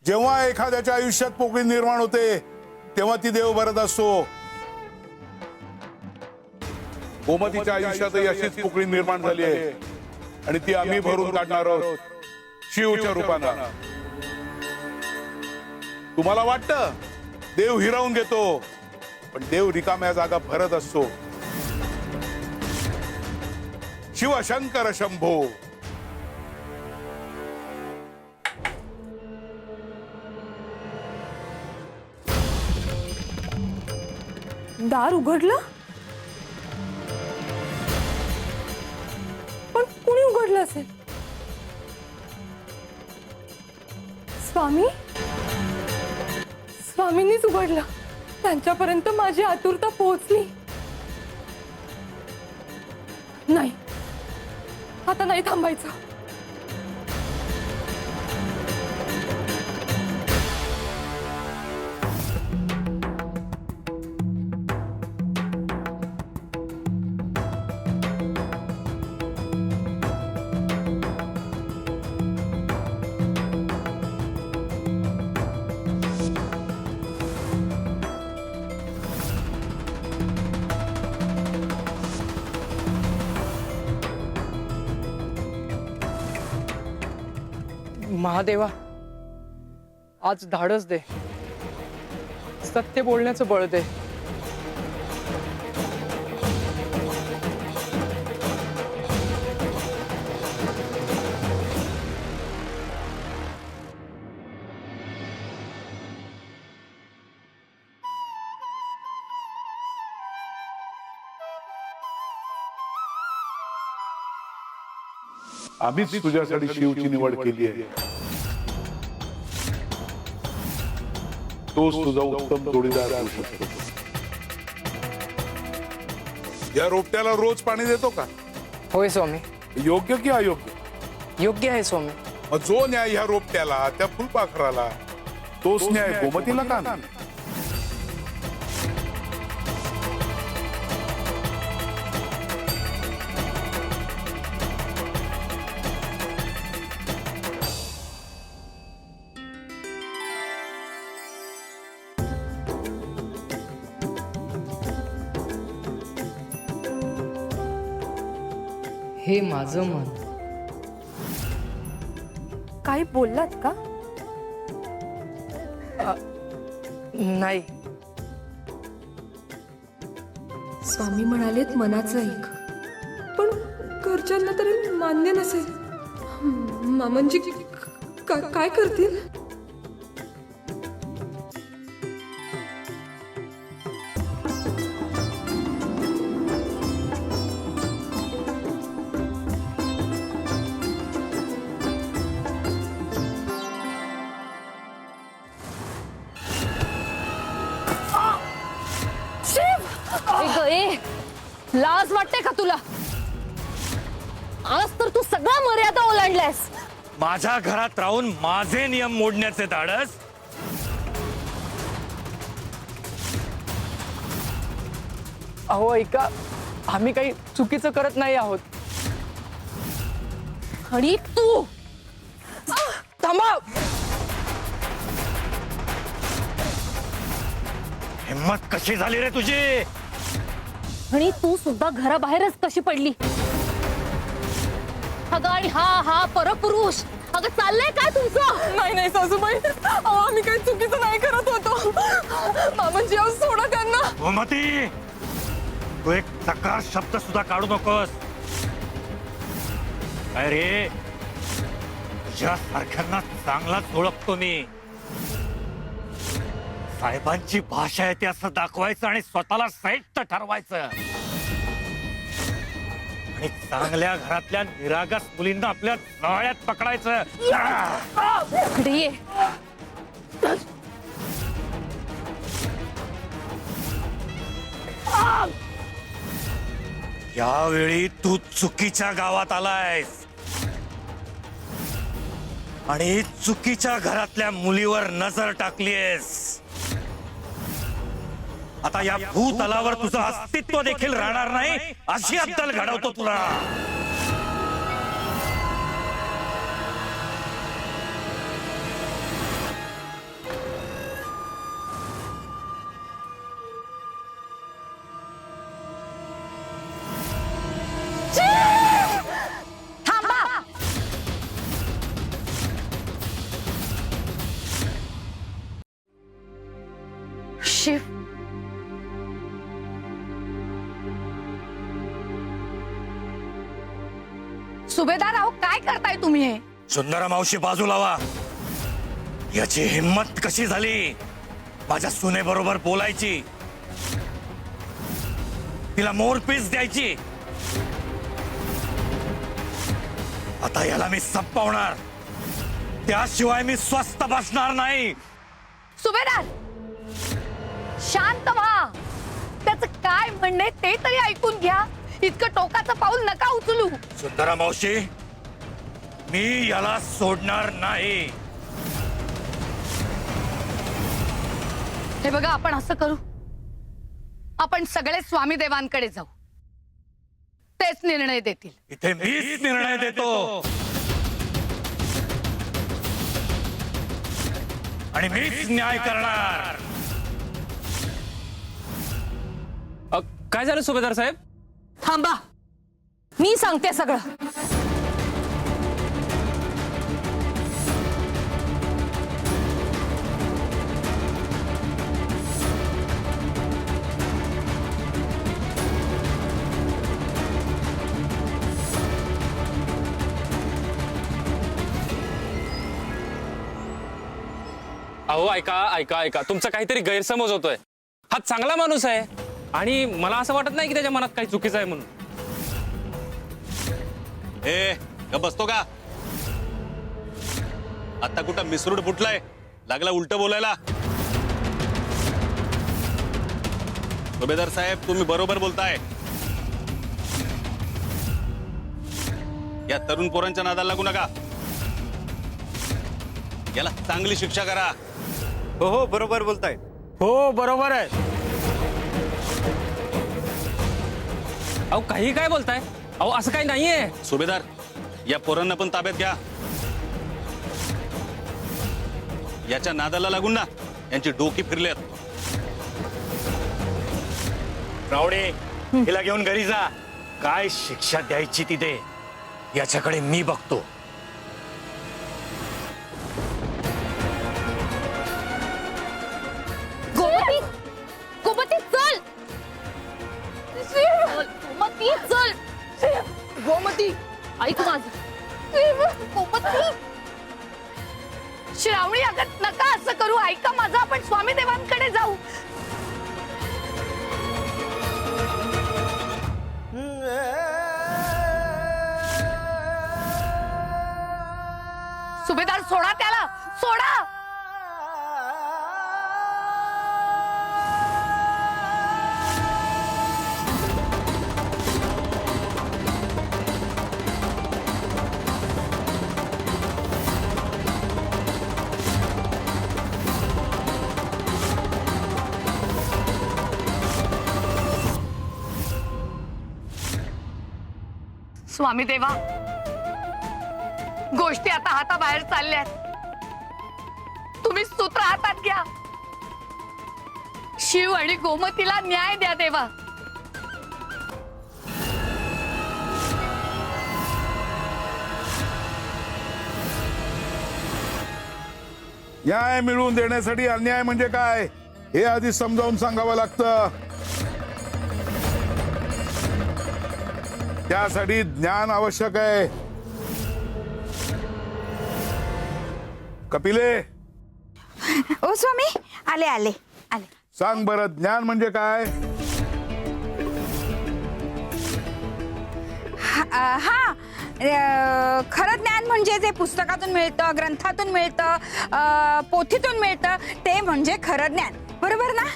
जेव्हा एखाद्याच्या आयुष्यात पोकळी निर्माण होते तेव्हा ती देव भरत असतो. गोमतीच्या आयुष्यातही अशीच पोकळी निर्माण झाली आहे आणि ती आम्ही भरून काढणार आहोत शिवच्या रूपानं. तुम्हाला वाटतं देव हिरावून घेतो, पण देव रिकाम्या जागा भरत असतो. शिवशंकर शंभो. दार उघडलं, पण कुणी उघडलं असेल? स्वामी, स्वामींनीच उघडलं. त्यांच्यापर्यंत माझी आतुरता पोहोचली. नाही, आता नाही थांबायचं. महादेवा, आज धाडस दे, सत्य बोलण्याचं बळ दे. आम्हीच तुझ्यासाठी शिवची निवड केली आहे. तोच तुझा उत्तम जोडीदार होऊ शकतो. या रोपट्याला रोज पाणी देतो का? होय स्वामी. योग्य की अयोग्य? योग्य आहे स्वामी. मग जो न्याय ह्या रोपट्याला, त्या फुलपाखराला, तोच न्याय गोमतीला का नाही? हे माझं मन. काही बोललात का? नाही. स्वामी म्हणालेत मनाचं ऐक, पण घरच्यांना तरी मान्य नसेल. मामांजी काय करतील? लाज वाटते का तुला? आज तर तू सगळा मर्यादा ओलांडल्यास. माझ्या घरात राहून माझे नियम मोडण्याचे धाडस? अहो ऐका, आम्ही काही चुकीचं करत नाही आहोत. आणि तू थांबा. हिम्मत कशी झाली रे तुझी? आणि तू सुद्धा घराबाहेरच कशी पडली? अगं आणि हा परपुरुष, अगं चाललंय काय तुमचं? नाही नाही सासूबाई, अहो आम्ही काही चुकीचं नाही करत होतो. मामांजी अहो सोडा त्यांना. गोमती, तू एक तक्रार शब्द सुद्धा काढू नकोस. काय रे, तुझ्या सारख्यांना चांगलाच ओळखतो मी. साहेबांची भाषा आहे ते असं दाखवायचं आणि स्वतःला श्रेष्ठ ठरवायचं, आणि चांगल्या घरातल्या निरागस मुलींना आपल्या जाळ्यात पकडायचं. इकडे ये. यावेळी तू चुकीच्या गावात आलायस आणि चुकीच्या घरातल्या मुलीवर नजर टाकलीयस. आता या भूतलावर तुझं अस्तित्व देखील राहणार नाही अशी अद्दल घडवतो तुला. सुभेदार अहो काय करताय तुम्ही हे? सुंदरा मावशी बाजूला वा. याची हिम्मत कशी झाली माझ्या सुनेबरोबर बोलायची, तिला मोरपीस द्यायची. आता याला मी संपवणार, त्याशिवाय मी स्वस्थ बसणार नाही. सुभेदार शांत व्हा. त्याचं काय म्हणणे ते तरी ऐकून घ्या. इतकं टोकाचं पाऊल नका उचलू. सुंदरा मावशी, मी याला सोडणार नाही. हे बघा, आपण असं करू, आपण सगळे स्वामी देवांकडे जाऊ, तेच निर्णय देतील. इथे मीच निर्णय देतो आणि मीच न्याय करणार. काय झालं सुभेदार साहेब? थांबा, मी सांगते सगळं. अहो ऐका ऐका ऐका, तुमचा काहीतरी गैरसमज होतोय. हा चांगला माणूस आहे आणि मला असं वाटत नाही की त्याच्या मनात काही चुकीचं आहे म्हणून. ए ग बसतो का? आता कुठं मिसरूड फुटलाय, लागला उलट बोलायला. सुभेदार साहेब, तुम्ही बरोबर बोलताय. या तरुण पोरांच्या नादाला लागू नका. याला चांगली शिक्षा करा. हो बरोबर बोलताय. हो बरोबर आहे. अहो काही काय बोलताय? अहो असं काही नाहीये. सुभेदार, या पोरांना पण ताब्यात घ्या. याच्या नादाला लागून ना यांची डोकी फिरलेत. रावडे, हिला घेऊन घरी जा. काय शिक्षा द्यायची ती दे, याच्याकडे मी बघतो. गोमती, गोमती चल. गोमती चल. गोमती ऐक माझं. गोमती, श्रावणी अगं नका असं करू. ऐका माझं, आपण स्वामी देवांकडे जाऊ. सुभेदार सोडा त्याला, सोडा. स्वामी देवा, गोष्टी आता हाताबाहेर चालल्यात. तुम्ही सूत्र हातात घ्या. शिव आणि गोमतीला न्याय द्या देवा. न्याय मिळवून देण्यासाठी अन्याय म्हणजे काय हे आधी समजावून सांगावं लागतं. त्यासाठी ज्ञान आवश्यक आहे. कपिले, ओ स्वामी, आले आले आले. सांग बरं, ज्ञान म्हणजे काय? हा, खरं ज्ञान म्हणजे जे पुस्तकातून मिळतं, ग्रंथातून मिळतं, पोथीतून मिळतं, ते म्हणजे खरं ज्ञान. बरोबर ना?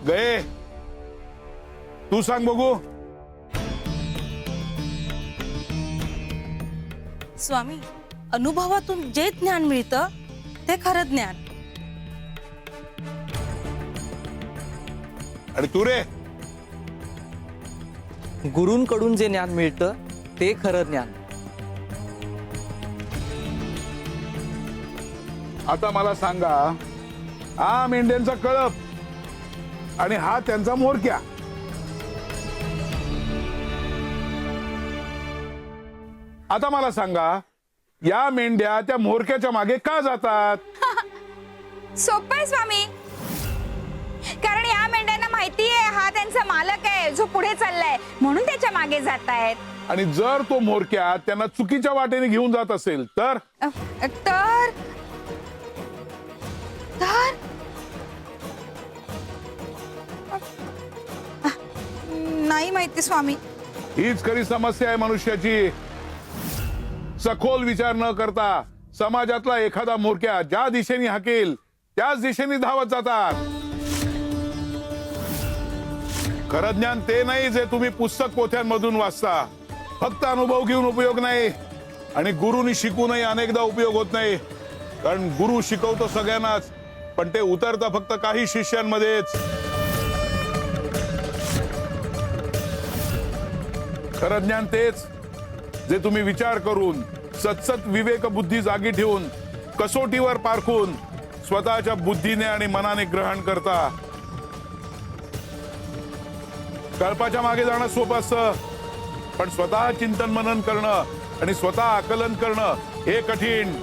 गए, तू सांग बघू. स्वामी, अनुभवातून जे ज्ञान मिळतं ते खरं ज्ञान. आणि तू रे? गुरूंकडून जे ज्ञान मिळतं ते खरं ज्ञान. आता मला सांगा, हा मेंढ्यांचा कळप आणि हा त्यांचा मोरक्या. आता मला सांगा, या मेंढ्या त्या मोरक्याच्या मागे का जातात? सोपं आहे स्वामी. कारण या मेंढ्यांना माहिती आहे हा त्यांचा मालक आहे जो पुढे चाललाय म्हणून त्याच्या मागे जातायत. आणि जर तो म्होरक्या त्यांना चुकीच्या वाटेने घेऊन जात असेल तर तर तर नाही माहिती स्वामी. हीच खरी समस्या आहे मनुष्याची. सखोल विचार न करता समाजातला एखादा म्होरक्या ज्या दिशेने हाकेल त्याच दिशेने धावत जातात. खरं ज्ञान ते नाही जे तुम्ही पुस्तक पोथ्यांमधून वाचता. फक्त अनुभव घेऊन उपयोग नाही आणि गुरुनी शिकूनही अनेकदा उपयोग होत नाही. कारण गुरु शिकवतो सगळ्यांनाच पण ते उतरतं फक्त काही शिष्यांमध्येच. खरं ज्ञान तेच जे तुम्ही विचार करून सतसत विवेक बुद्धी जागी ठेवून कसोटीवर पारखून स्वतःच्या बुद्धीने आणि मनाने ग्रहण करता. कल्पाच्या मागे जाणं सोपं असतं पण स्वतः चिंतन मनन करणं आणि स्वतः आकलन करणं हे कठीण.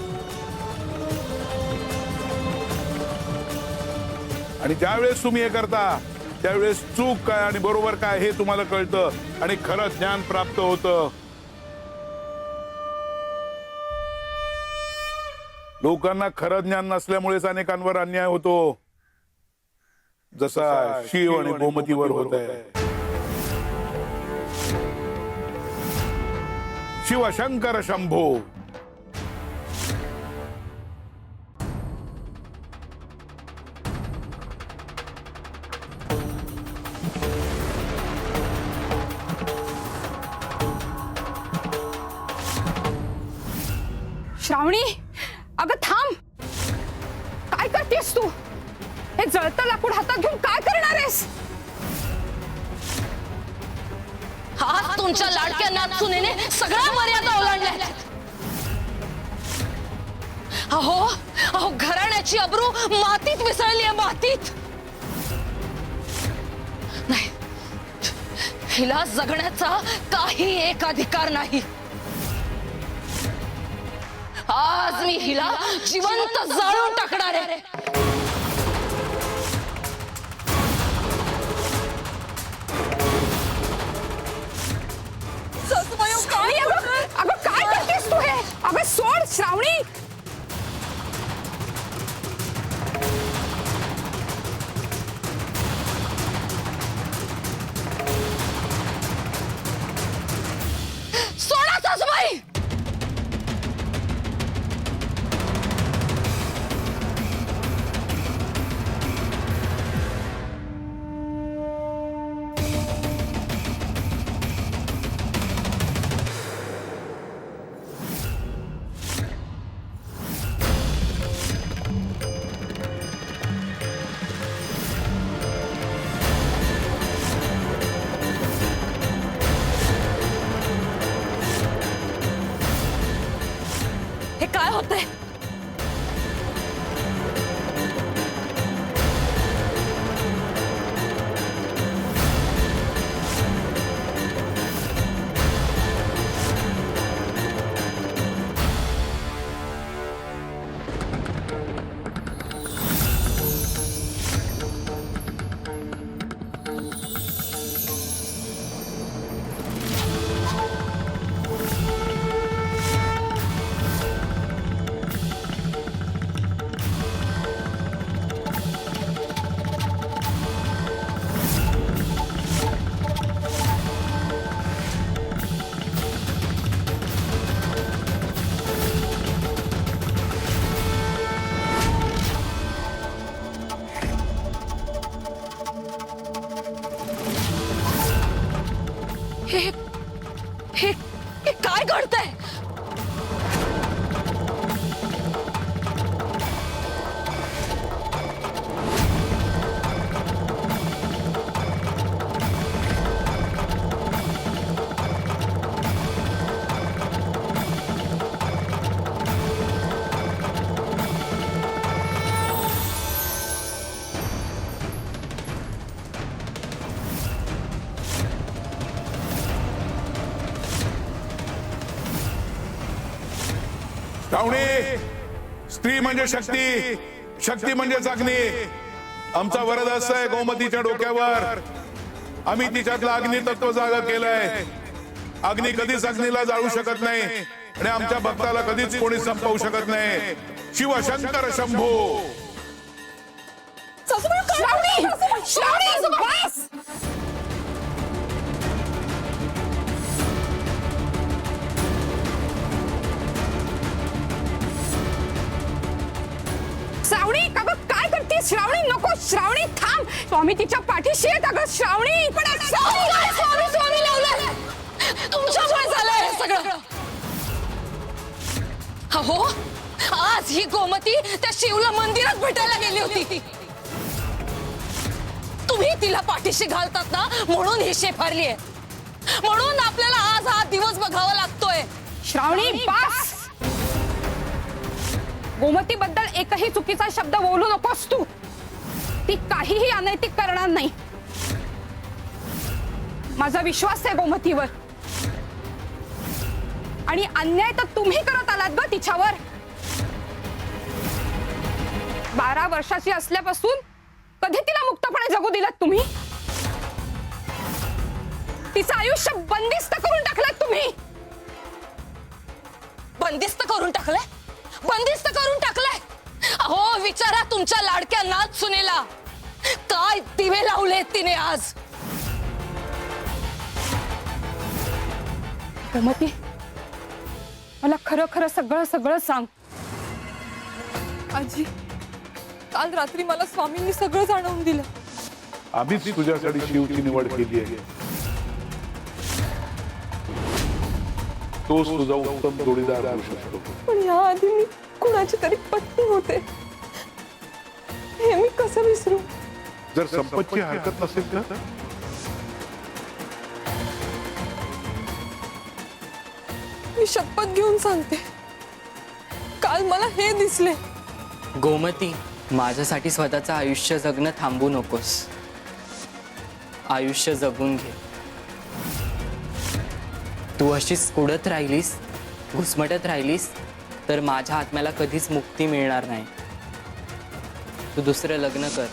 आणि ज्यावेळेस तुम्ही हे करता त्यावेळेस चूक काय आणि बरोबर काय हे तुम्हाला कळतं आणि खरं ज्ञान प्राप्त होतं. लोकांना खरं ज्ञान नसल्यामुळेच अनेकांवर अन्याय होतो जसा शिव आणि गोमतीवर होत आहे. शिव शंकर शंभो. श्रावणी अगं थांब. काय करतेस तू? हे जळतं लाकूड हातात घेऊन काय करणार आहेस? आज तुमच्या लाडक्या नातसुनेने सगळ्या मर्यादा ओलांडल्या. अहो घराण्याची अब्रू मातीत मिसळली आहे, मातीत. नाही, हिला जगण्याचा काही एक अधिकार नाही. आज मी हिला जिवंत जाळून टाकणार आहे. श्रावणी अगं काय करतेस तू हे? अगं सोड श्रावणी. सोडा सासूबाई. हे काय होतंय? हे काय घडतंय? श्रावणी, स्त्री म्हणजे शक्ती, शक्ती म्हणजे जागणे. आमचा वरद आहे गोमतीच्या डोक्यावर. आम्ही तिच्यातलं अग्नितत्व जागा केलंय. अग्नी कधीच अग्नीला जाळू शकत नाही आणि आमच्या भक्ताला कधीच कोणी संपवू शकत नाही. शिवशंकर शंभो. श्रावणी बस. श्रावणी का गं, काय करते श्रावणी? नको श्रावणी, थांब. स्वामी तिच्या पाठीशी आहेत अगं श्रावणी. पण स्वामी लावलंय. तुमच्यामुळे झालंय हे सगळं. हो, आज ही गोमती त्या शिवला मंदिरात भेटायला गेली होती. तुम्ही तिला पाठीशी घालतात ना, म्हणून ही शेफारली आहे. म्हणून आपल्याला आज हा दिवस बघावा लागतोय. श्रावणी बस. गोमती बद्दल एकही चुकीचा शब्द बोलू नकोस तू. ती काहीही अनैतिक करणार नाही. माझा विश्वास आहे गोमतीवर. आणि अन्याय तर तुम्ही करत आलात ग तिच्यावर. 12 वर्षाची असल्यापासून कधी तिला मुक्तपणे जगू दिलात तुम्ही? तिचं आयुष्य बंदिस्त करून टाकलात तुम्ही. बंदिस्त करून टाकलंय. बंदिस्त करून टाकलंय. अहो, विचारा तुमच्या लाडक्या नाथ सुनेला काय दिवे लावलेत तिने आज. गोमती, मला खरं खरं सगळं सांग. आजी, काल रात्री मला स्वामींनी सगळं जाणवून दिलं. आम्हीच तुझ्यासाठी शिवची निवड केली आहे. तोच तुझा उत्तम जोडीदार होऊ शकतो. पण याआधी मी कुणाची तरी पत्नी होते. हे मी कसं विसरू? जर संपत्ती हरकत नसेल तर मी शपथ घेऊन सांगते, काल मला हे दिसले. गोमती, माझ्यासाठी स्वतःचं आयुष्य जगणं थांबू नकोस. आयुष्य जगून घे. तू अशीच कुडत राहिलीस, घुसमटत राहिलीस तर माझ्या आत्म्याला कधीच मुक्ती मिळणार नाही. तू दुसरं लग्न कर.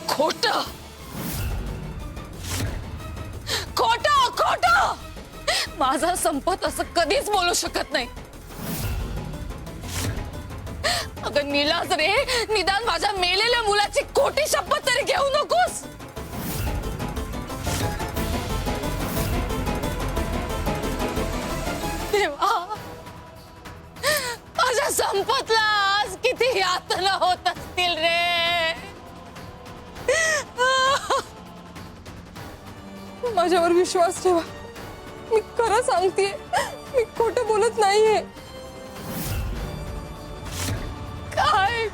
खोटं, खोटं, खोटं. माझा संपत असं कधीच बोलू शकत नाही. अगं नीलाज रे, निदान माझ्या मेलेल्या मुलाची खोटी शपथ तरी घेऊ नकोस. देवा, माझ्या संपतला आज किती यातना होत असतील रे. माझ्यावर विश्वास ठेवा. मी खरं सांगतेय, मी खोटं बोलत नाहीये. काय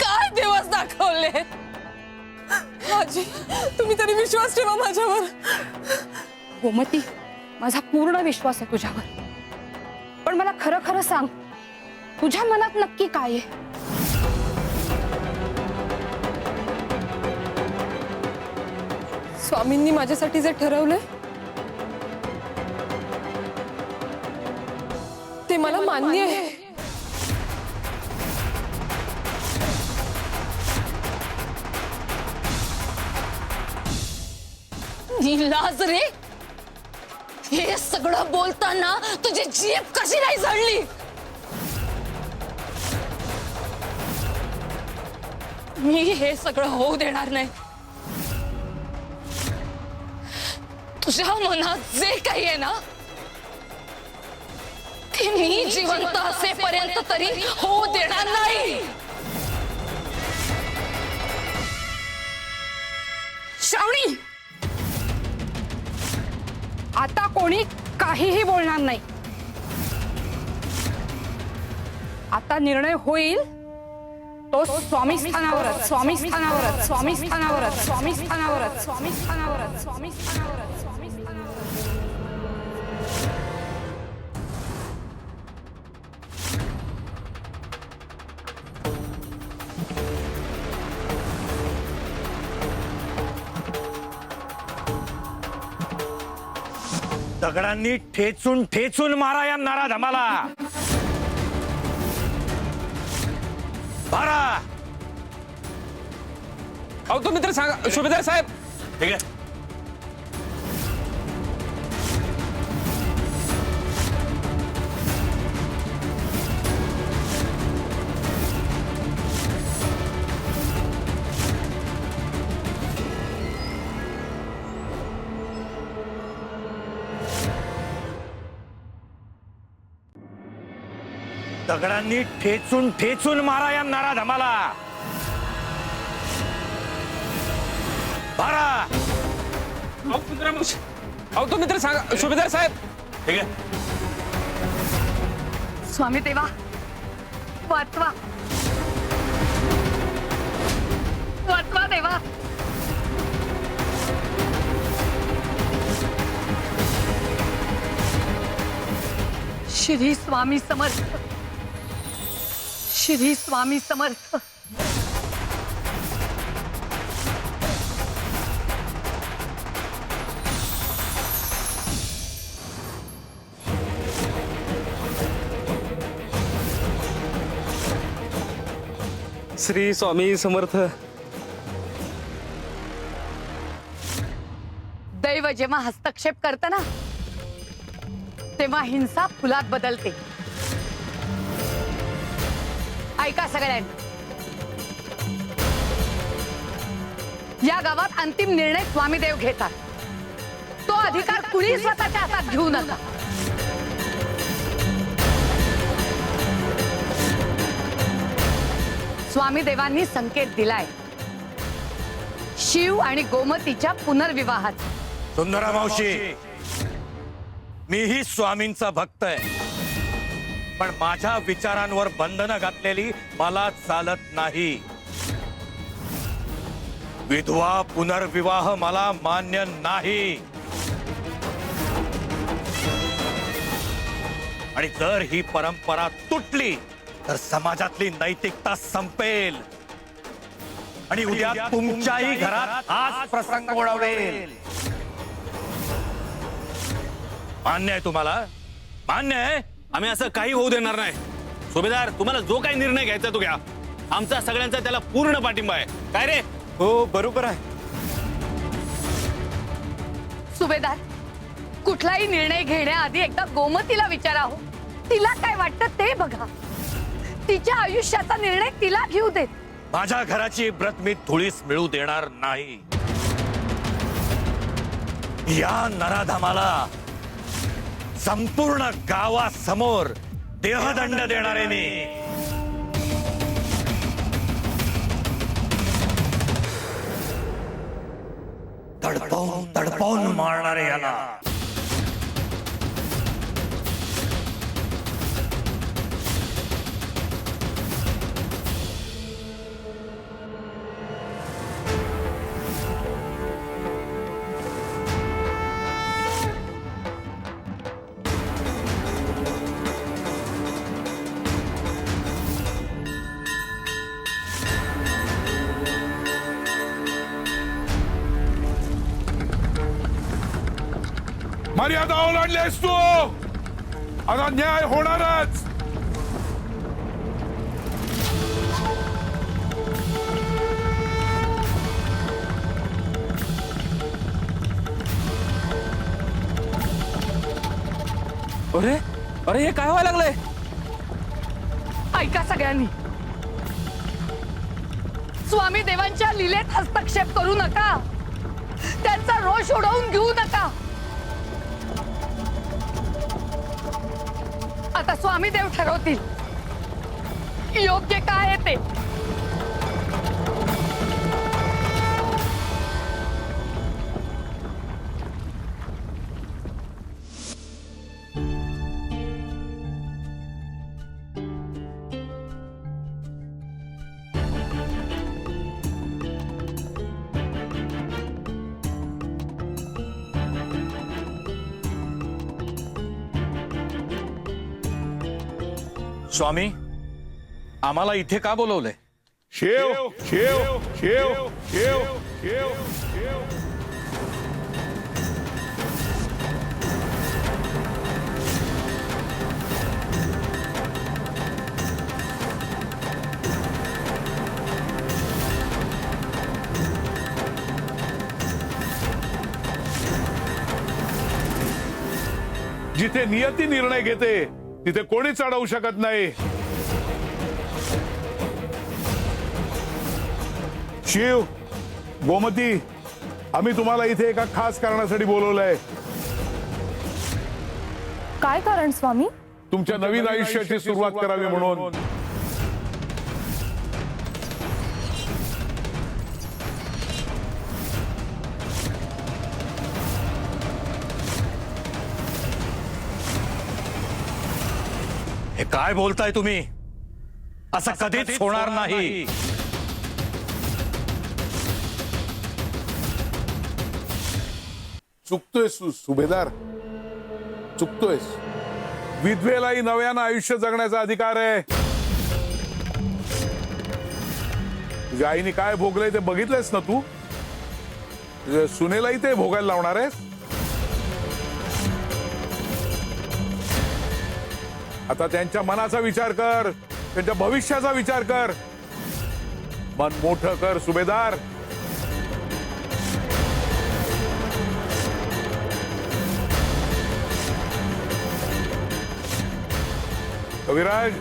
काय दिवस दाखवले. आजी, तुम्ही तरी विश्वास ठेवा माझ्यावर. गोमती, माझा पूर्ण विश्वास आहे तुझ्यावर. पण मला खरं सांग, तुझ्या मनात नक्की काय आहे? स्वामींनी माझ्यासाठी जे ठरवलंय ते मला मान्य आहे. नीलाज रे, हे सगळं बोलताना तुझी जीभ कशी नाही जळली? मी हे सगळं होऊ देणार नाही. तुझ्या मनात जे काही आहे ना, ते मी जिवंत असेपर्यंत तरी होऊ देणार नाही. श्रावणी, आता कोणी काहीही बोलणार नाही. आता निर्णय होईल तो स्वामी स्थानावरच, स्वामी स्थानावरच, स्वामी स्थानावरच, स्वामी स्थानावरच, स्वामी स्थानावरच, स्वामी स्थानावरच, स्वामी स्थानावरच. दगडांनी ठेचून ठेचून मारा या नराधमाला. मारा. अहो तुम्ही तर सांगा सुभेदार साहेब. ठीक आहे. दगडांनी ठेचून ठेचून मारा या नराधमाला. मारा. अहो तुम्ही तर सांगा सुभेदार साहेब. ठीक आहे. स्वामी देवा वाचवा, वाचवा देवा. श्री स्वामी समर्थ, श्री स्वामी समर्थ. श्री स्वामी समर्थ. दैव जेव्हा हस्तक्षेप करतं ना तेव्हा हिंसा फुलात बदलते. ऐका सगळ्यांनी, या गावात अंतिम निर्णय स्वामीदेव घेतात. तो अधिकार कुणी स्वतःच्या हातात घेऊ नका. स्वामीदेवांनी संकेत दिलाय शिव आणि गोमतीच्या पुनर्विवाहाचा. सुंदरा मावशी, मीही स्वामींचा भक्त आहे, पण माझ्या विचारांवर बंधनं घातलेली मला चालत नाही. विधवा पुनर्विवाह मला मान्य नाही. आणि जर ही परंपरा तुटली तर समाजातली नैतिकता संपेल आणि उद्या तुमच्याही घरात हाच प्रसंग ओढवेल. मान्य आहे तुम्हाला? मान्य आहे? आम्ही असं काही होऊ देणार नाही. सुभेदार, तुम्हाला जो काही निर्णय घ्यायचा तो घ्या. आमचा सगळ्यांचा त्याला पूर्ण पाठिंबा आहे. काय रे? हो बरोबर आहे. सुभेदार, कुठलाही निर्णय घेण्याआधी एकदा गोमतीला विचारा हो. तिला काय वाटतं ते बघा. तिच्या आयुष्याचा निर्णय तिला घेऊ देत. माझ्या घराची व्रत मी धुळीस मिळू देणार नाही. या नराधमाला संपूर्ण गावासमोर देहदंड देणारे मी. तडपावून तडपावून मारणारे याला. मर्यादा ओलांडलीस तू, आता न्याय होणारच. अरे अरे हे काय व्हायला लागलंय? ऐका सगळ्यांनी, स्वामी देवांच्या लीलेत हस्तक्षेप करू नका. त्यांचा रोष उडवून घेऊ नका. आता स्वामी देव ठरवतील योग्य काय आहे ते. स्वामी, आम्हाला इथे का बोलवलंय? शेव शेव शेव शेव शेव शेव. जिथे नियती निर्णय घेते तिथे कोणीच अडवू शकत नाही. शिव, गोमती, आम्ही तुम्हाला इथे एका खास कारणासाठी बोलवलंय. काय कारण स्वामी? तुमच्या नवीन आयुष्याची सुरुवात करावी म्हणून. हे काय बोलताय तुम्ही? असं कधीच होणार नाही. चुकतोय सुभेदार, चुकतोयस. विधवेलाही नव्यानं आयुष्य जगण्याचा अधिकार आहे. तुझ्या आईने काय भोगलंय ते बघितलंयस ना तू? तुझ्या सुनेलाही ते भोगायला लावणार आहेस? आता त्यांच्या मनाचा विचार कर, त्यांच्या भविष्याचा विचार कर. मन मोठं कर सुभेदार. कविराज,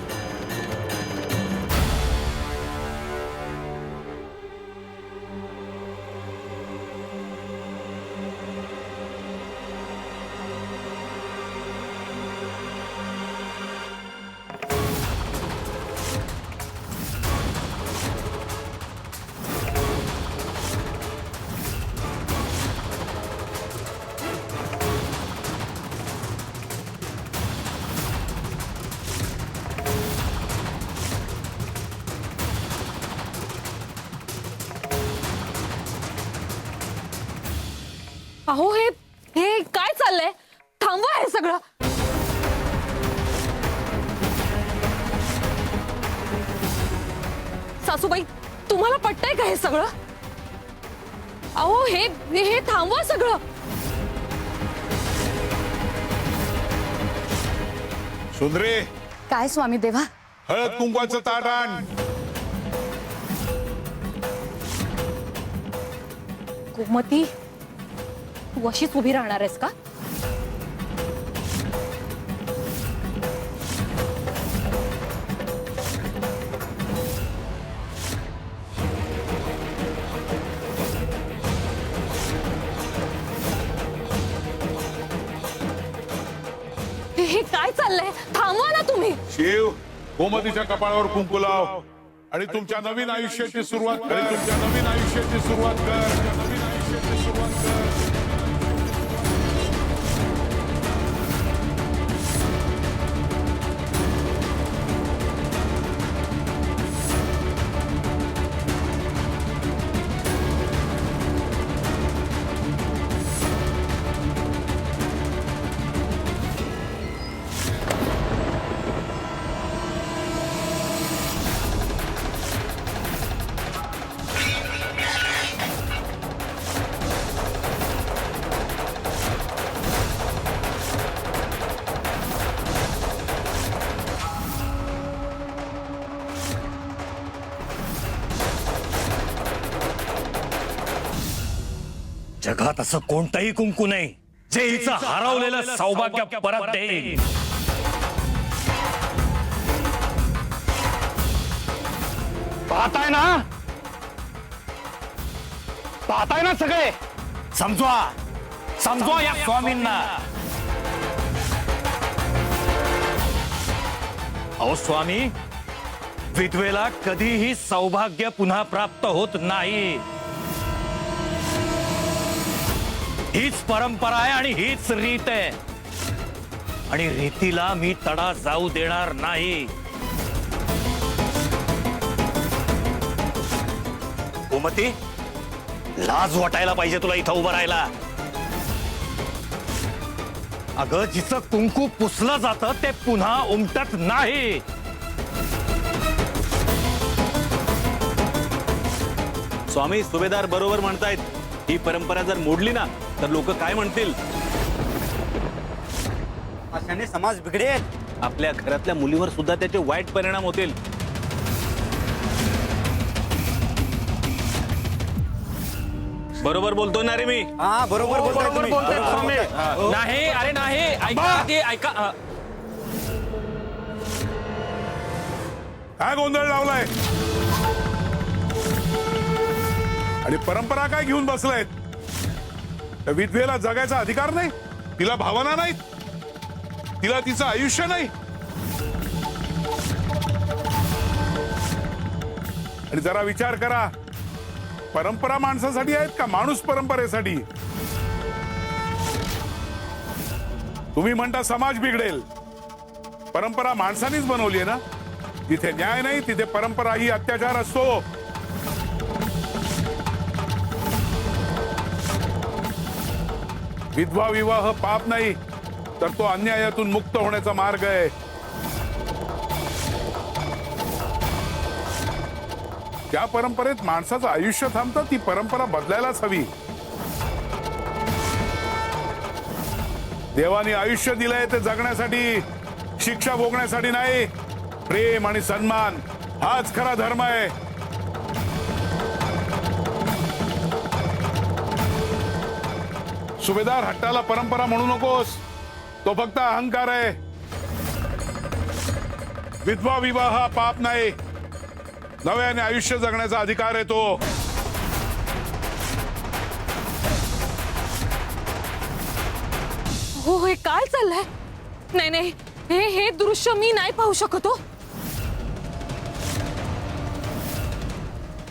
अहो हे हे काय चाललंय? थांबवा हे सगळं. सासूबाई, तुम्हाला पटतंय का हे सगळं? अहो हे हे थांबवा सगळं. सुंदरे, काय स्वामी देवा? हळद कुंकवाचं ताट आण. गोमती, तू अशीच उभी राहणार आहेस का? हे काय चाललंय? थांबवा ना तुम्ही. शिव, गोमतीच्या कपाळावर कुंकू लाव आणि तुमच्या नवीन आयुष्याची सुरुवात कर. तुमच्या नवीन आयुष्याची सुरुवात कर. नवीन आयुष्याची सुरुवात कर. जगात असं कोणतंही कुंकू नाही जे हिचं हरवलेलं सौभाग्य परत देईल. पाहताय ना, पाहताय ना सगळे. समजवा, समजवा या स्वामींना. अहो स्वामी, विधवेला कधीही सौभाग्य पुन्हा प्राप्त होत नाही. हीच परंपरा आहे आणि हीच रीत आहे आणि रीतीला मी तडा जाऊ देणार नाही. गोमती, लाज वाटायला पाहिजे तुला इथं उभं राहायला. अगं, जिचं कुंकू पुसलं जातं ते पुन्हा उमटत नाही. स्वामी, सुभेदार बरोबर म्हणतायत. ही परंपरा जर मोडली ना तर लोक काय म्हणतील? अशाने समाज बिघडेल. आपल्या घरातल्या मुलीवर सुद्धा त्याचे वाईट परिणाम होतील. बरोबर बोलतोय ना रे मी. हा बरोबर बोलताय बरोबर तुम्ही. बोलताय बरोबर स्वामी. बोलताय. नाही अरे नाही ऐका आधी, ऐका काय गोंधळ लावलाय आणि परंपरा काय घेऊन बसलायत? त्या विधवेला जगायचा अधिकार नाही? तिला भावना नाहीत? तिला तिचं आयुष्य नाही? आणि जरा विचार करा, परंपरा माणसासाठी आहेत का माणूस परंपरेसाठी? तुम्ही म्हणता समाज बिघडेल, परंपरा माणसानीच बनवली आहे ना. जिथे न्याय नाही तिथे परंपरा ही अत्याचार असतो. विधवा विवाह पाप नाही, तर तो अन्यायातून मुक्त होण्याचा मार्ग आहे. ज्या परंपरेत माणसाचं आयुष्य थांबतं ती परंपरा बदलायलाच हवी. देवाने आयुष्य दिलंय ते जगण्यासाठी, शिक्षा भोगण्यासाठी नाही. प्रेम आणि सन्मान हाच खरा धर्म आहे. सुभेदार, हट्टाला परंपरा म्हणू नकोस, तो फक्त अहंकार आहे. विधवा विवाह हा पाप नाही, नव्याने आयुष्य जगण्याचा अधिकार आहे तो. हो हे काय चाललंय? नाही नाही, हे दृश्य मी नाही पाहू शकत हो.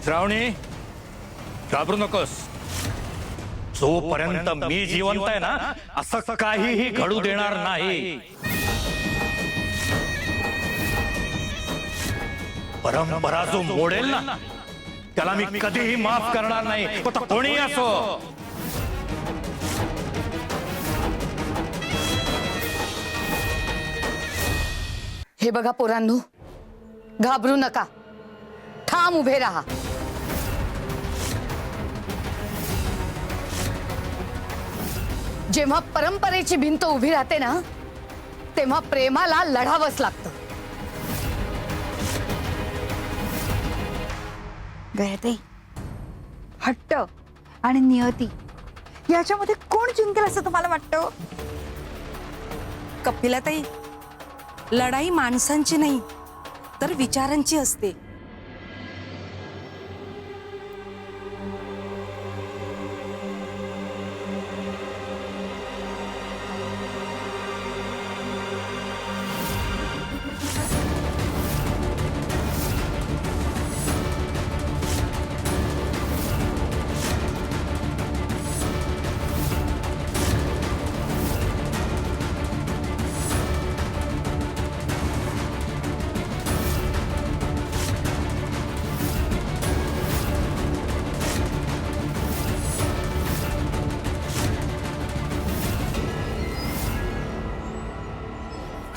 श्रावणी, घाबरू नकोस. जोपर्यंत मी जिवंत आहे ना, असं काहीही घडू देणार नाही. परंपरा जो मोडेल ना, त्याला मी कधीही माफ करणार नाही, तो कोणी असो. हे बघा पोरांनो, घाबरू नका, ठाम उभे राहा. जेव्हा परंपरेची भिंत उभी राहते ना, तेव्हा प्रेमाला लढावंच लागतं. गयते, हट्ट आणि नियती याच्यामध्ये कोण जिंकेल असं तुम्हाला वाटतं? कपिलाताई, लढाई माणसांची नाही तर विचारांची असते.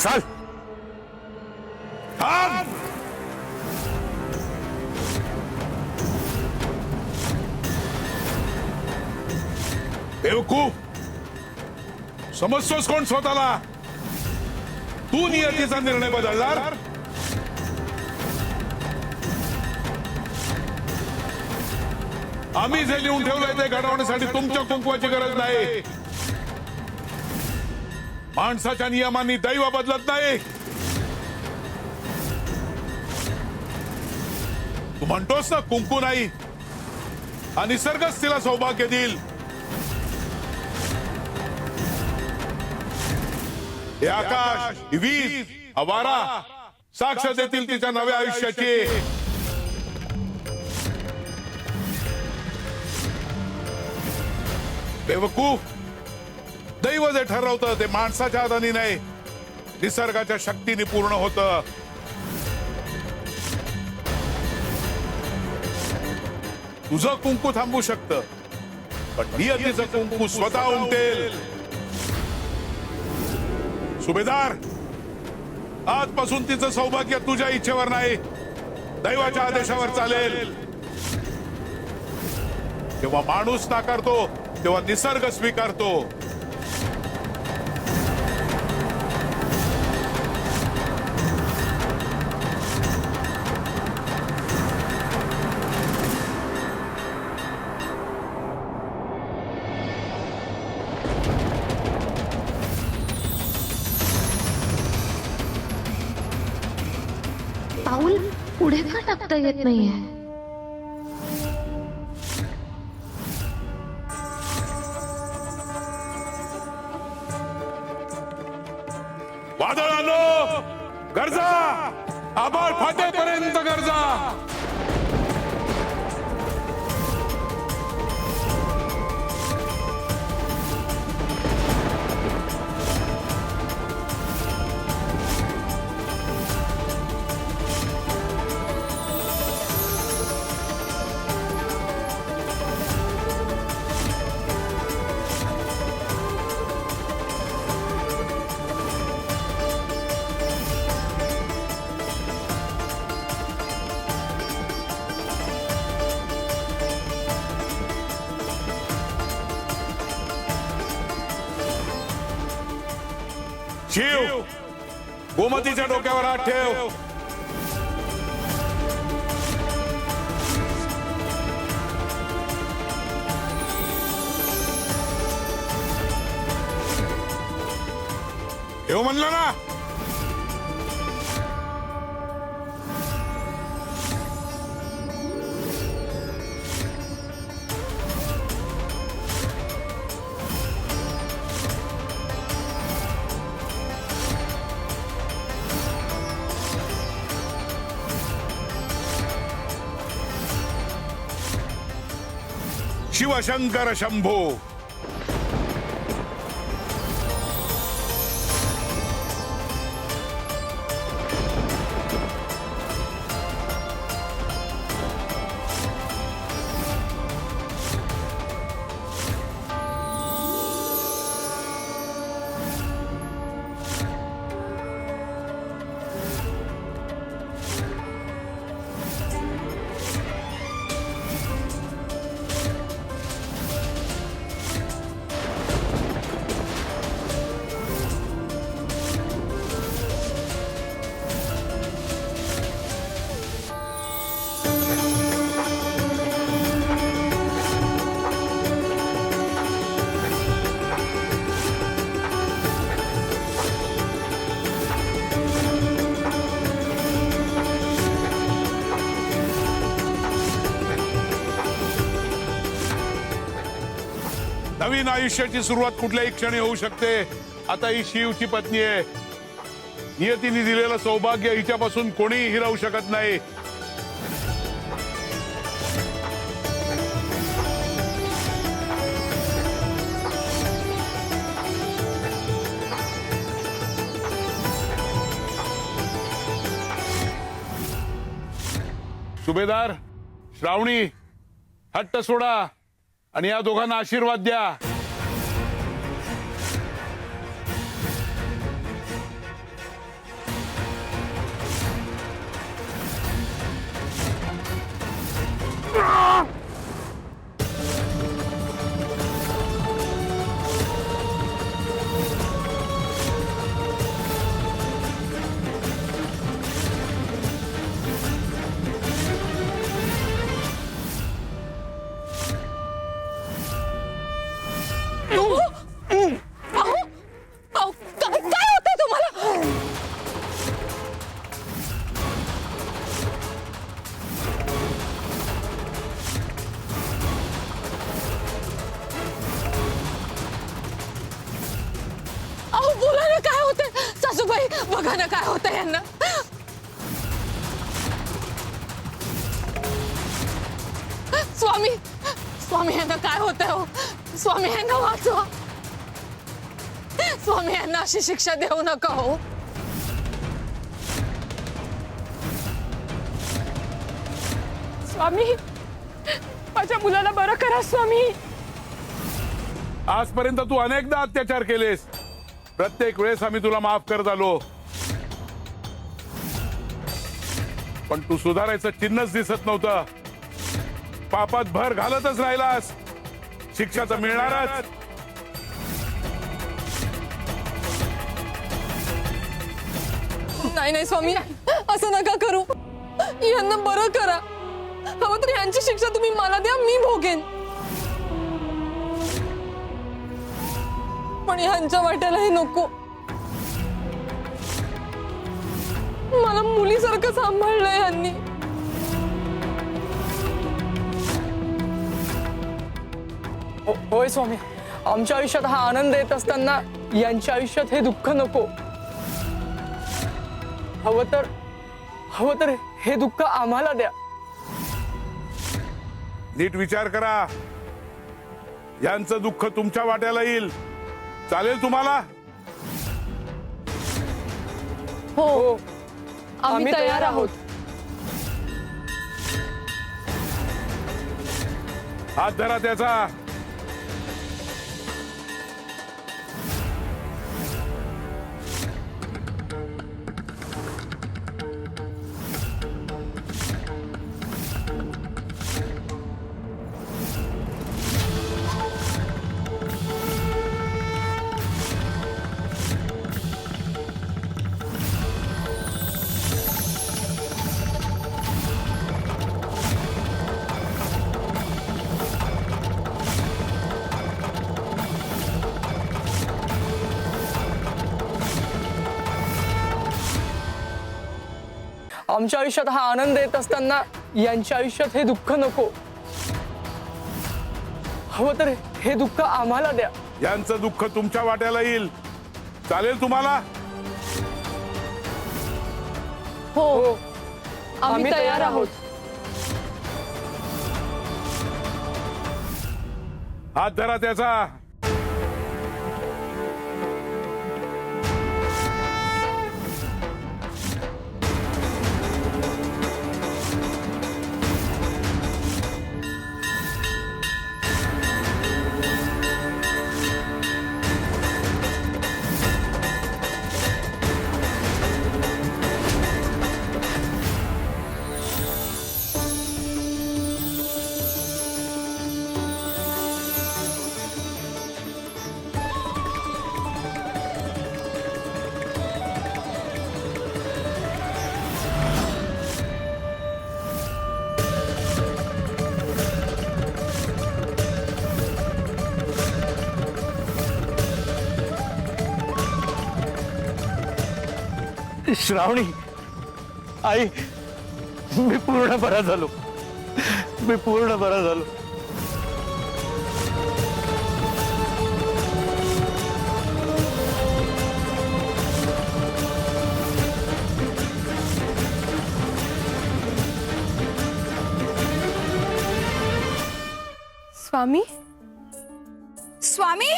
चाल. थांब! बेवकूफ, समजतोस कोण स्वतःला? तू नियतीचा निर्णय बदलणार? आम्ही जे लिहून ठेवलंय ते घडवण्यासाठी तुमच्या कुंकवाची गरज नाही. माणसाच्या नियमांनी दैव बदलत नाही. तू म्हणतोस ना कुंकू नाही, हा निसर्गच तिला सौभाग्य देईल. हे आकाश, ही वीज, हा वारा साक्ष देतील तिच्या नव्या आयुष्याची. बेवकूफ, दैव जे ठरवतं ते माणसाच्या हाताने नाही, निसर्गाच्या शक्तीने पूर्ण होतं. तुझं कुंकू थांबू शकतं, पण नियतीचं कुंकू स्वतः उमटेल. सुभेदार, आजपासून तिचं सौभाग्य तुझ्या इच्छेवर नाही, दैवाच्या आदेशावर चालेल. जेव्हा माणूस नाकारतो तेव्हा निसर्ग स्वीकारतो. पुढे का टाकता येत नाहीये? वादळानो गरजा, आभाळ फाटेपर्यंत गरजा. शिव, गोमतीच्या डोक्यावर हात ठेव. ठेव म्हणलं ना. शिवशंकर शंभो. नवीन आयुष्याची सुरुवात कुठल्याही क्षणी होऊ शकते. आता ही शिवची पत्नी आहे. नियतीने दिलेलं सौभाग्य हिच्यापासून कोणीही हिरावू शकत नाही. सुभेदार, श्रावणी, हट्ट सोडा आणि या दोघांना आशीर्वाद द्या. काय होतंय तुम्हाला? अहो बोला ना, काय होतंय? सासूबाई बघा ना काय होतंय यांना. स्वामी, स्वामी यांना काय होतंय हो? स्वामी यांना वाचवा. स्वामी यांना अशी शिक्षा देऊ नका हो. स्वामी, माझ्या मुलाला बरं करा स्वामी. आजपर्यंत तू अनेकदा अत्याचार केलेस. प्रत्येक वेळेस आम्ही तुला माफ करत आलो, पण तू सुधारायचं चिन्हच दिसत नव्हतं. पापात भर घालतच राहिलास. शिक्षा तर मिळणारच. नाही नाही स्वामी, असं नका करू. यांना बरं करा. हवं तर यांची शिक्षा तुम्ही मला द्या, मी भोगेन. पण ह्यांच्या वाट्यालाही नको. मला मुलीसारखं सांभाळलंय यांनी. होय स्वामी, आमच्या आयुष्यात हा आनंद येत असताना यांच्या आयुष्यात हे दुःख नको. हवं तर हे दुःख आम्हाला द्या. नीट विचार करा. यांचं दुःख तुमच्या वाट्याला येईल, चालेल तुम्हाला? हो, आम्ही तयार आहोत. हात धरा त्याचा. आमच्या आयुष्यात हा आनंद येत असताना यांच्या आयुष्यात हे दुःख नको. हवं तर हे दुःख आम्हाला द्या. यांचं दुःख तुमच्या वाट्याला येईल, चालेल तुम्हाला? हो, आम्ही तयार आहोत. हात धरा त्याचा. श्रावणी, आई, मी पूर्ण बरा झालो. स्वामी, स्वामी,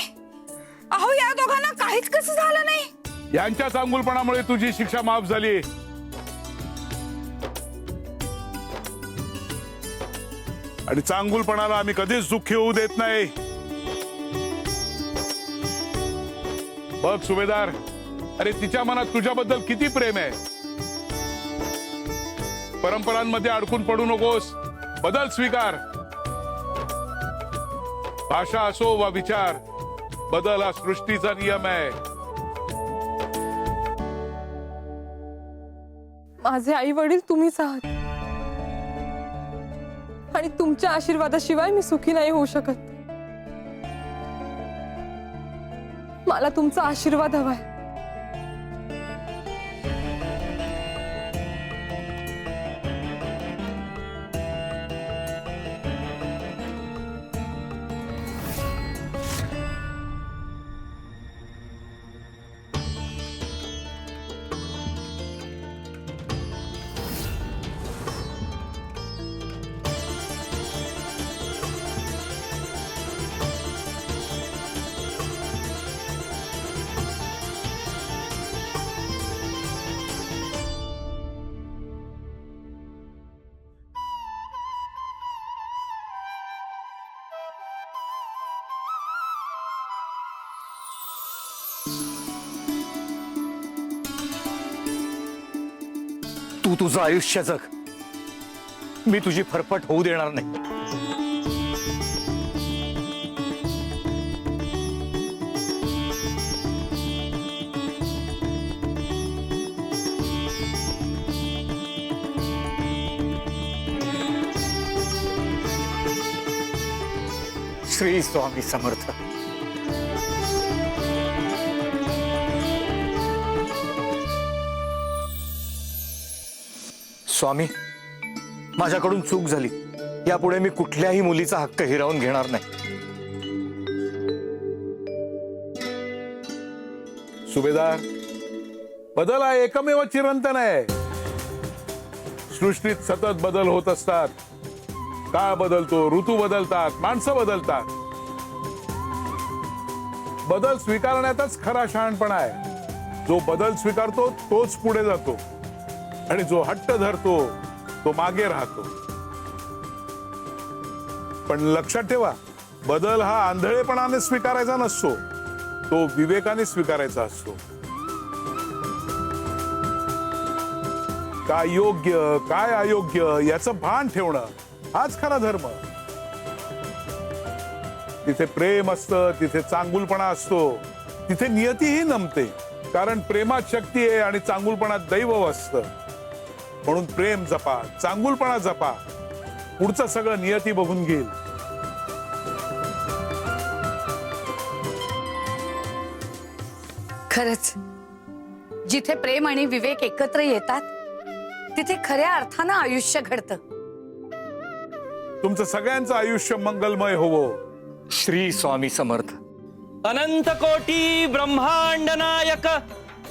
अहो या दोघांना काहीच कसं झालं नाही. यांच्या चांगुलपणामुळे तुझी शिक्षा माफ झाली. आणि चांगुलपणाला आम्ही कधीच दुःखी होऊ देत नाही. बघ सुभेदार, अरे तिच्या मनात तुझ्याबद्दल किती प्रेम आहे. परंपरांमध्ये अडकून पडू नकोस, बदल स्वीकार. भाषा असो वा विचार, बदल हा सृष्टीचा नियम आहे. माझे आई वडील तुम्हीच आहात आणि तुमच्या आशीर्वादाशिवाय मी सुखी नाही होऊ शकत. मला तुमचा आशीर्वाद हवाय. तू तुझं आयुष्य जग, मी तुझी फरफट होऊ देणार नाही. श्री स्वामी समर्थ. स्वामी, माझ्याकडून चूक झाली. यापुढे मी कुठल्याही मुलीचा हक्क हिरावून घेणार नाही. सुभेदार, बदल हा एकमेव चिरंतन आहे. सृष्टीत सतत बदल होत असतात. काळ बदलतो, ऋतू बदलतात, माणसं बदलतात. बदल स्वीकारण्यातच खरा शहाणपणा आहे. जो बदल स्वीकारतो तोच पुढे जातो आणि जो हट्ट धरतो तो मागे राहतो. पण लक्षात ठेवा, बदल हा आंधळेपणाने स्वीकारायचा नसतो, तो विवेकाने स्वीकारायचा असतो. काय योग्य काय अयोग्य याचं भान ठेवणं हाच खरा धर्म. तिथे प्रेम असतं, तिथे चांगुलपणा असतो, तिथे नियतीही नमते. कारण प्रेमात शक्ती आहे आणि चांगुलपणात दैव असतं. म्हणून प्रेम जपा, चांगुलपणा जपा, पुढचं सगळं नियती बघून घेईल. खरंच जिथे प्रेम आणि विवेक एकत्र येतात तिथे खऱ्या अर्थानं आयुष्य घडतं. तुमचं सगळ्यांचं आयुष्य मंगलमय होवो. श्री स्वामी समर्थ. अनंत कोटी ब्रह्मांड नायक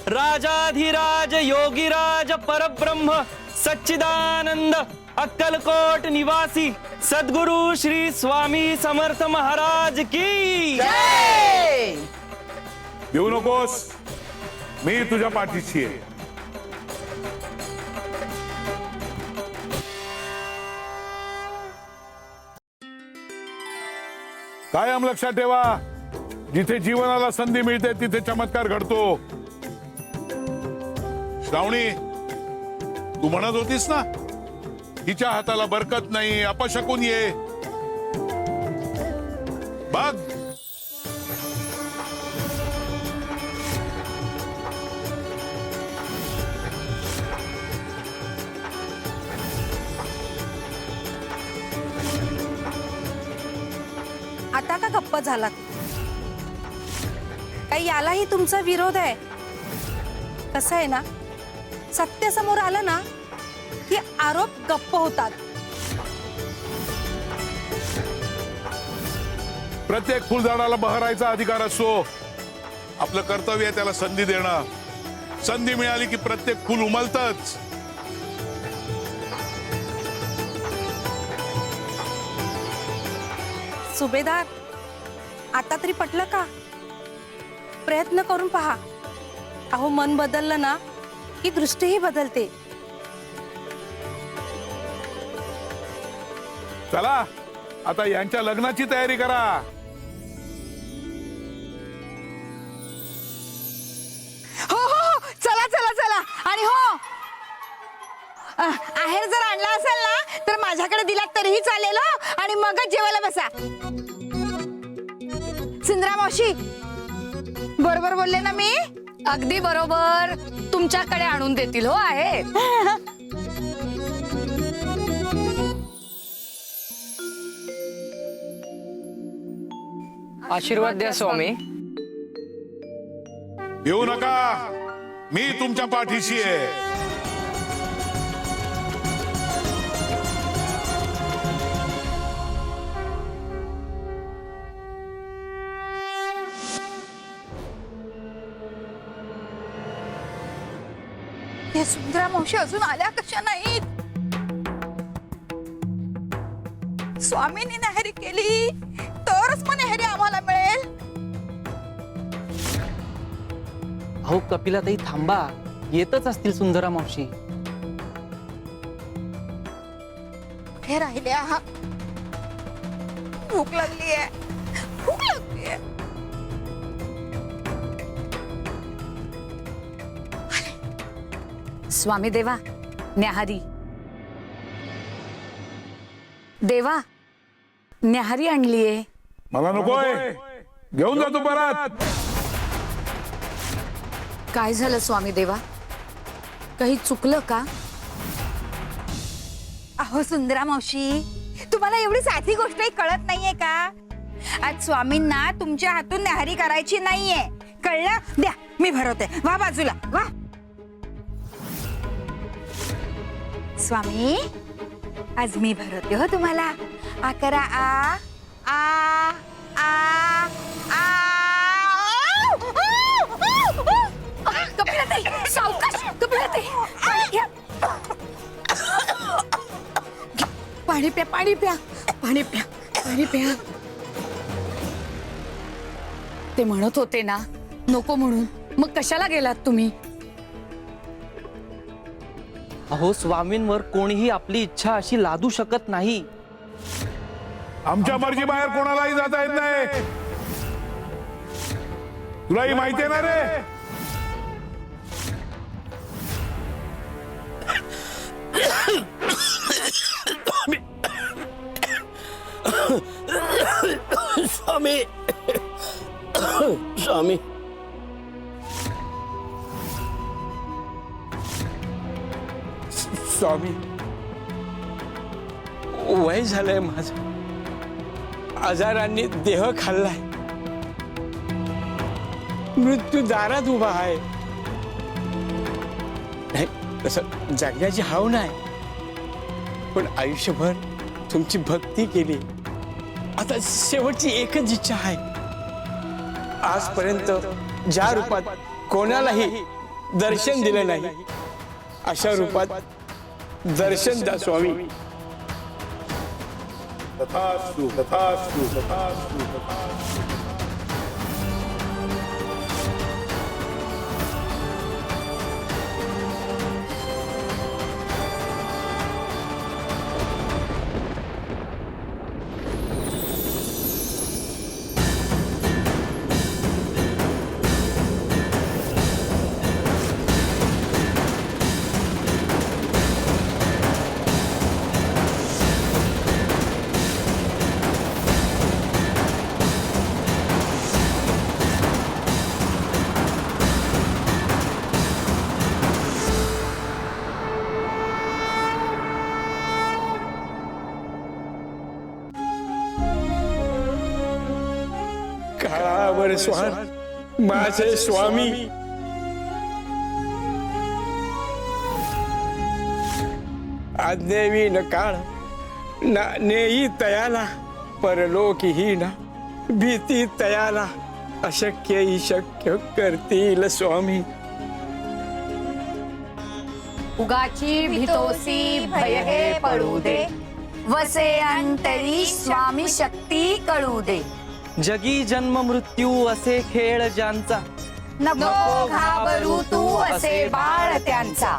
राजाधिराज योगीराज परब्रह्म सच्चिदानंद अक्कलकोट निवासी सद्गुरु श्री स्वामी समर्थ महाराज की येऊ नकोस, मी तुझ्या पाठीशी आहे. कायम लक्षात ठेवा, जिथे जीवनाला संधी मिळते तिथे चमत्कार घडतो. श्रावणी, तू म्हणत होतीस ना, हिच्या हाताला बरकत नाही, अपशकुन ये. बघ, आता का गप्प झालात? काही यालाही तुमचा विरोध आहे? कसं आहे ना, सत्य समोर आलं ना की आरोप गप्प होतात. प्रत्येक फुलझाडाला बहरायचा अधिकार असतो. आपलं कर्तव्य आहे त्याला संधी देणं. संधी मिळाली की प्रत्येक फुल उमलतच. सुभेदार, आता तरी पटलं का? प्रयत्न करून पहा. अहो, मन बदललं ना की दृष्टीही बदलते. चला, आता यांच्या लग्नाची तयारी करा. हो हो हो, चला चला चला. आणि हो, आहेर जर आणला असेल ना तर माझ्याकडे दिलात तरीही चालेल हो. आणि मगच जेवायला बसा. सुंदरा मावशी, बरोबर बोलले ना मी? अगदी बरोबर. तुमच्याकडे आणून देतील हो आहे. आशीर्वाद द्या स्वामी. येऊ नका, मी तुमच्या पाठीशी आहे. हे सुंदरा मावशी अजून आल्या कशा नाहीत? स्वामींनी न्याहारी केली तरच मग न्याहारी आम्हाला मिळेल. अहो कपिलाताई थांबा, येतच असतील सुंदरा मावशी. कुठे राहिल्या? भूक लागली आहे, भूक लागली आहे. स्वामी देवा, न्याहारी. देवा, न्याहारी आणलीये. मला नकोय, घेऊन जातो परत. काय झालं स्वामी देवा? काही चुकलं का? अहो सुंदरा मावशी, तुम्हाला एवढी साधी गोष्टही कळत नाहीये का? आज स्वामींना तुमच्या हातून न्याहारी करायची नाहीये, कळलं? द्या, मी भरवते. वा बाजूला वा. स्वामी, आज मी भरवते हो तुम्हाला. आ करा, आ आ आ आ. पाणी प्या पाणी प्या पाणी प्या पाणी प्या. ते म्हणत होते ना नको म्हणून, मग कशाला गेलात तुम्ही? अहो स्वामींवर कोणीही आपली इच्छा अशी लादू शकत नाही. आमच्या मर्जी बाहेर कोणालाही जाता येत नाही. तुलाही माहिती आहे ना रे. स्वामी स्वामी स्वामी वय झालंय माझं. आजारांनी देह खाल्लाय. मृत्यू दारात उभा आहे. नाही तसं जगण्याची हाव नाही, पण आयुष्यभर तुमची भक्ती केली. आता शेवटची एकच इच्छा आहे. आजपर्यंत ज्या रूपात कोणालाही दर्शन दिलं नाही, अशा रूपात दर्शन द्या स्वामी. तथास्तु तथास्तु तथास्तु तथास्तु. काळावर स्वार माझे स्वामी. आज्ञेवी न काळ ना नेई तयाला, परलोकीही ना भीती तयाला. अशक्य ही शक्य करतील स्वामी. उगाची भीतोसी भय हे पडू दे, वसे अंतरी स्वामी शक्ती कळू दे. जगी जन्म मृत्यू असे खेळ ज्यांचा, नको घाबरू तू असे बाळ त्यांचा.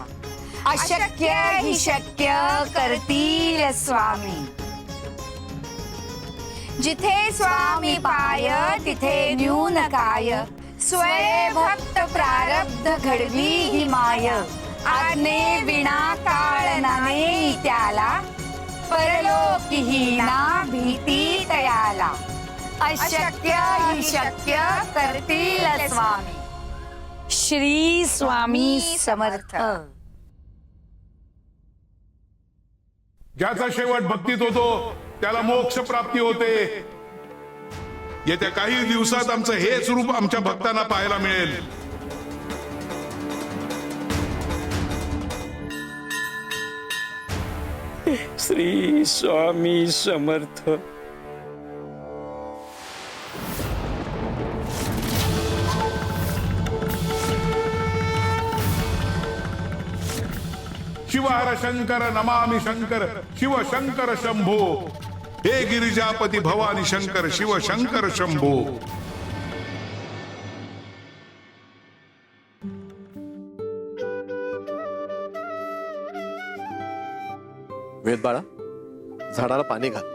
अशक्य ही शक्य करतील स्वामी. जिथे स्वामी पाय तिथे न्यून काय, स्वय भक्त प्रारब्ध घडवी ही माय. आज्ञे विना काळ नाने त्याला, परलोकीही ना भीती तयाला. अशक्य ही शक्य करतील स्वामी. श्री स्वामी समर्थ. ज्याचा शेवट भक्तीत होतो त्याला मोक्ष प्राप्ती होते. येत्या काही दिवसात आमचं हेच रूप आमच्या भक्तांना पाहायला मिळेल. श्री स्वामी समर्थ. शिव हर शंकर नमामि शंकर शिव शंकर शंभो. हे गिरिजापती भवानी शंकर शिव शंकर शंभो. वेद बाळा, झाडाला पाणी घाल.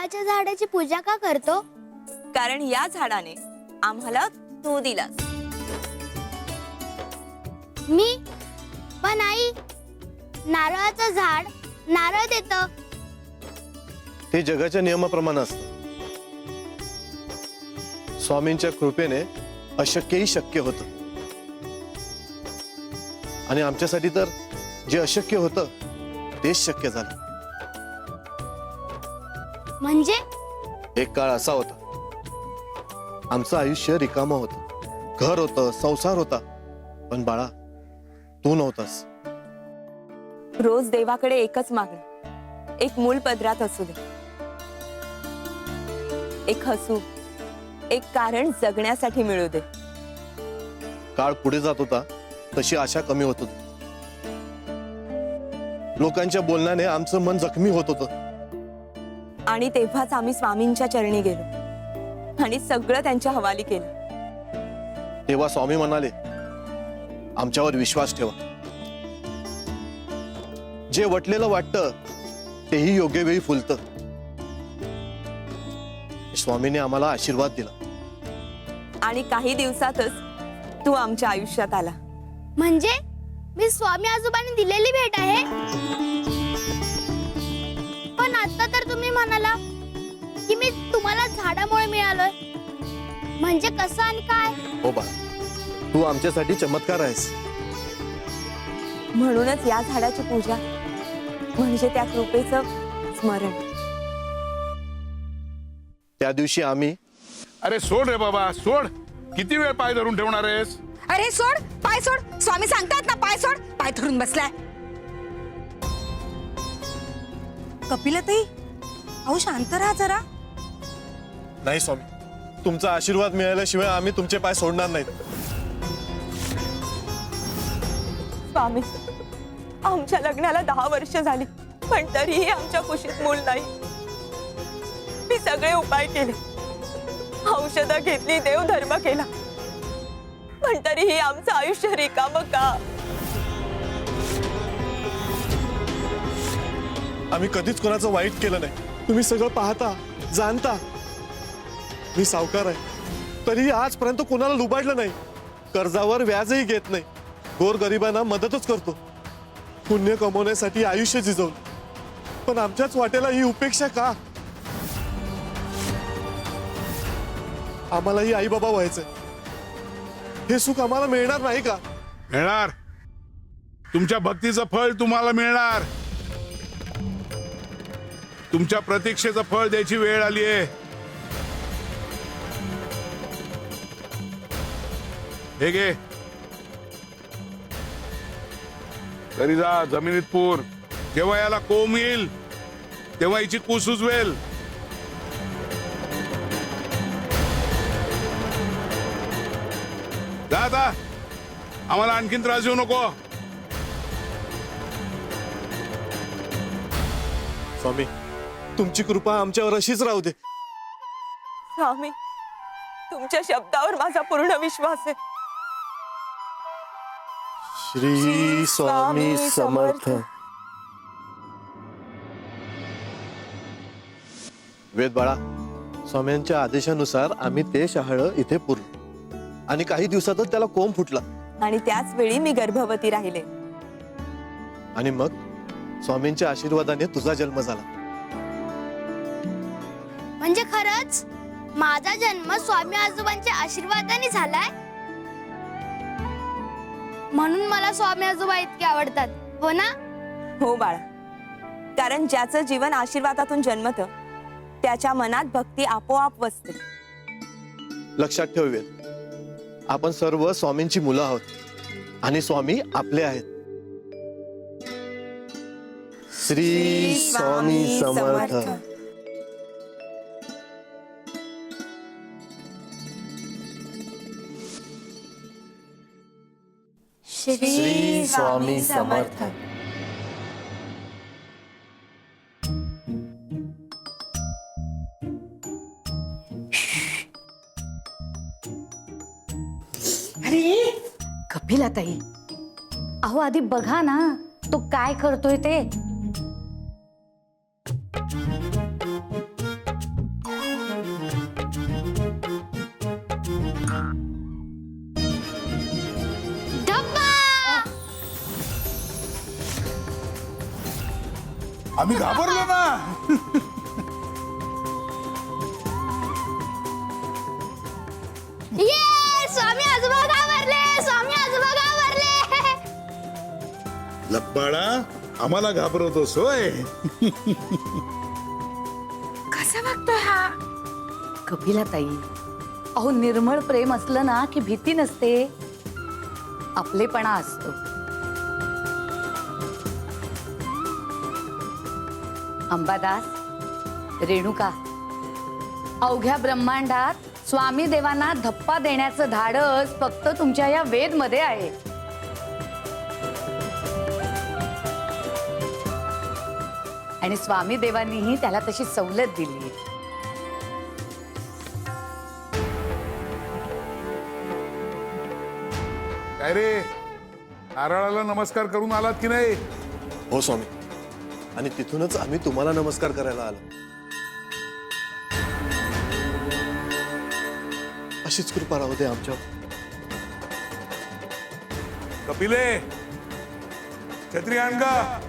नारळाच्या झाडाची पूजा का करतो? कारण या झाडाने आम्हाला तू दिलास. मी पण आई, नारळाचं झाड नारळ देतं. ते जगाच्या नियमाप्रमाणे असतं. स्वामींच्या कृपेने अशक्यही शक्य होतं. आणि आमच्यासाठी तर जे अशक्य होतं तेच शक्य झालं. म्हणजे एक काळ असा होता, आमचं आयुष्य रिकामं होतं. घर होतं, संसार होता, पण बाळा तू नव्हतास. रोज देवाकडे एकच मागणं, एक मूल पदरात असू दे, एक हसू, एक कारण जगण्यासाठी मिळू दे. काळ पुढे जात होता तशी आशा कमी होत होती. लोकांच्या बोलण्याने आमचं मन जखमी होत होतं. आणि तेव्हाच आम्ही स्वामींच्या चरणी गेलो आणि सगळं त्यांच्या हवाली केलं. तेव्हा स्वामी म्हणाले, आमच्यावर विश्वास ठेवा. जे वटलेलं वाटतं तेही योग्य वेळी फुलतं. स्वामीने आम्हाला आशीर्वाद दिला. आणि काही दिवसातच तू आमच्या आयुष्यात आला. म्हणजे मी स्वामी आजोबांनी दिलेली भेट आहे. पण आता तर तुम्ही म्हणाला की मी तुम्हाला झाडामुळे मिळालोय. म्हणजे कसं आणि काय? हो बाळा, तू आमच्यासाठी चमत्कार आहेस. म्हणूनच या झाडाची पूजा म्हणजे त्या कृपेचं स्मरण. त्या दिवशी आम्ही अरे सोड रे बाबा, सोड. किती वेळ पाय धरून ठेवणार आहेस? अरे सोड, पाय सोड. स्वामी सांगतात ना, पाय सोड. पाय धरून बसलाय. कपिलताई, अहो शांत राहा जरा. नाही स्वामी, तुमचा आशीर्वाद मिळाल्याशिवाय आम्ही तुमचे पाय सोडणार नाहीत. स्वामी, आमच्या लग्नाला 10 वर्ष झाली, पण तरीही आमच्या कुशीत मूल नाही. मी सगळे उपाय केले, औषधं घेतली, देवधर्म केला, पण तरीही आमचं आयुष्य रिकामं का? आम्ही कधीच कोणाचं वाईट केलं नाही. तुम्ही सगळं पाहता, जाणता. मी सावकार आहे, तरीही आजपर्यंत कोणाला लुबाडलं नाही. कर्जावर व्याजही घेत नाही. गोरगरिबांना मदतच करतो. पुण्य कमवण्यासाठी आयुष्य झिजवलं, पण आमच्याच वाट्याला ही उपेक्षा का? आम्हालाही आई बाबा व्हायचंय. हे सुख आम्हाला मिळणार नाही का? मिळणार. तुमच्या भक्तीचं फळ तुम्हाला मिळणार. तुमच्या प्रतीक्षेचं फळ द्यायची वेळ आली आहे. हे घे, घरी जा, जमिनीत पूर. जेव्हा याला कोंब येईल तेव्हा हिची कूस उजवेल. जा आता, आम्हाला आणखीन त्रास देऊ नको. स्वामी, तुमची कृपा आमच्यावर अशीच राहू दे. स्वामी, तुमच्या शब्दावर माझा पूर्ण विश्वास आहे. श्री स्वामी समर्थ. वेद बाळा, स्वामींच्या आदेशानुसार आम्ही ते शहाळं इथे पुरलो आणि काही दिवसातच त्याला कोंब फुटला. आणि त्याच वेळी मी गर्भवती राहिले. आणि मग स्वामींच्या आशीर्वादाने तुझा जन्म झाला. म्हणजे खरंच माझा जन्म स्वामी आजोबांच्या आशीर्वादाने झालाय. म्हणून मला स्वामी आजोबा इतके आवडतात, हो ना? हो बाळा, कारण ज्याचं जीवन आशीर्वादातून जन्मतं त्याच्या मनात भक्ती आपोआप वसते. लक्षात ठेव वेद, आपण सर्व स्वामींची मुलं आहोत आणि स्वामी आपले आहेत. श्री स्वामी समर्थ. श्री स्वामी समर्थ. कपिलाताई, अहो आधी बघा ना तो काय करतोय ते. आम्ही घाबरलो ना. स्वामी आजोबा घाबरले, स्वामी आजोबा घाबरले. लब्बाळा आम्हाला घाबरवतोस होय. कसा वागतोय हा? कपिलाताई, अहो निर्मळ प्रेम असलं ना की भीती नसते, आपलेपणा असतो. अंबादास, रेणुका, अवघ्या ब्रह्मांडात स्वामी देवांना धप्पा देण्याचं धाडस फक्त तुमच्या या वेद मध्ये आहे. आणि स्वामी देवांनीही त्याला तशी सवलत दिली. काय रे, नारळाला नमस्कार करून आलात की नाही? हो स्वामी, आणि तिथूनच आम्ही तुम्हाला नमस्कार करायला आलो. अशीच कृपा राहू दे आमच्यावर. कपिले, छत्री आण का?